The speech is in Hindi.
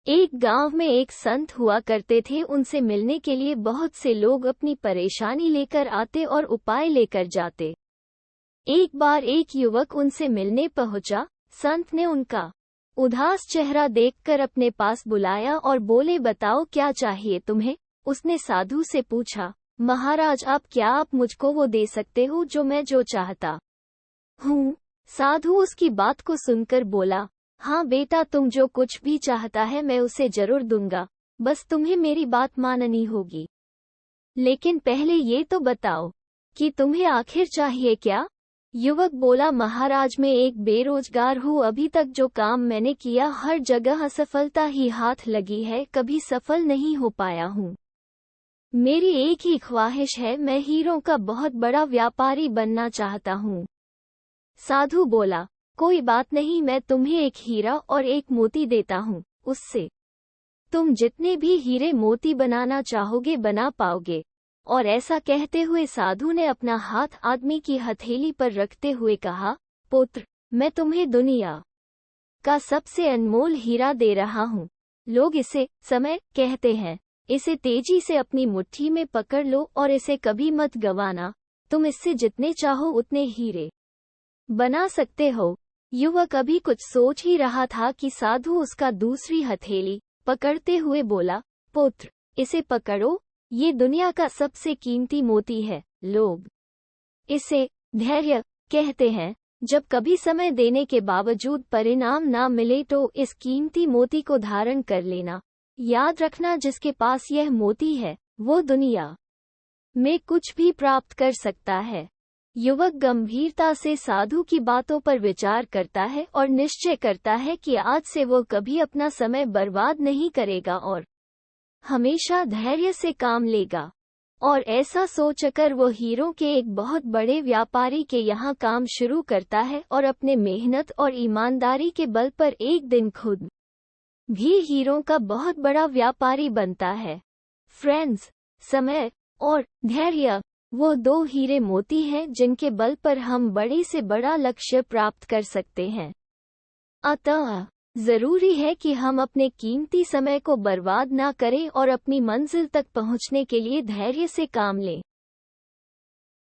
एक गांव में एक संत हुआ करते थे। उनसे मिलने के लिए बहुत से लोग अपनी परेशानी लेकर आते और उपाय लेकर जाते। एक बार एक युवक उनसे मिलने पहुंचा। संत ने उनका उदास चेहरा देखकर अपने पास बुलाया और बोले, बताओ क्या चाहिए तुम्हें। उसने साधु से पूछा, महाराज आप मुझको वो दे सकते हो जो चाहता हूँ। साधु उसकी बात को सुनकर बोला, हाँ बेटा, तुम जो कुछ भी चाहता है मैं उसे जरूर दूंगा, बस तुम्हें मेरी बात माननी होगी। लेकिन पहले ये तो बताओ कि तुम्हें आखिर चाहिए क्या। युवक बोला, महाराज मैं एक बेरोजगार हूँ, अभी तक जो काम मैंने किया हर जगह असफलता ही हाथ लगी है, कभी सफल नहीं हो पाया हूँ। मेरी एक ही ख्वाहिश है, मैं हीरों का बहुत बड़ा व्यापारी बनना चाहता हूँ। साधु बोला, कोई बात नहीं, मैं तुम्हें एक हीरा और एक मोती देता हूँ, उससे तुम जितने भी हीरे मोती बनाना चाहोगे बना पाओगे। और ऐसा कहते हुए साधु ने अपना हाथ आदमी की हथेली पर रखते हुए कहा, पुत्र, मैं तुम्हें दुनिया का सबसे अनमोल हीरा दे रहा हूँ। लोग इसे समय कहते हैं। इसे तेजी से अपनी मुट्ठी में पकड़ लो और इसे कभी मत गंवाना। तुम इससे जितने चाहो उतने हीरे बना सकते हो। युवक अभी कुछ सोच ही रहा था कि साधु उसका दूसरी हथेली पकड़ते हुए बोला, पुत्र, इसे पकड़ो, ये दुनिया का सबसे कीमती मोती है। लोग इसे धैर्य कहते हैं। जब कभी समय देने के बावजूद परिणाम ना मिले तो इस कीमती मोती को धारण कर लेना। याद रखना, जिसके पास यह मोती है वो दुनिया में कुछ भी प्राप्त कर सकता है। युवक गंभीरता से साधु की बातों पर विचार करता है और निश्चय करता है कि आज से वो कभी अपना समय बर्बाद नहीं करेगा और हमेशा धैर्य से काम लेगा। और ऐसा सोचकर वो हीरों के एक बहुत बड़े व्यापारी के यहाँ काम शुरू करता है और अपने मेहनत और ईमानदारी के बल पर एक दिन खुद भी हीरों का बहुत बड़ा व्यापारी बनता है। फ्रेंड्स, समय और धैर्य वो दो हीरे मोती हैं जिनके बल पर हम बड़े से बड़ा लक्ष्य प्राप्त कर सकते हैं। अतः जरूरी है कि हम अपने कीमती समय को बर्बाद ना करें और अपनी मंजिल तक पहुंचने के लिए धैर्य से काम लें।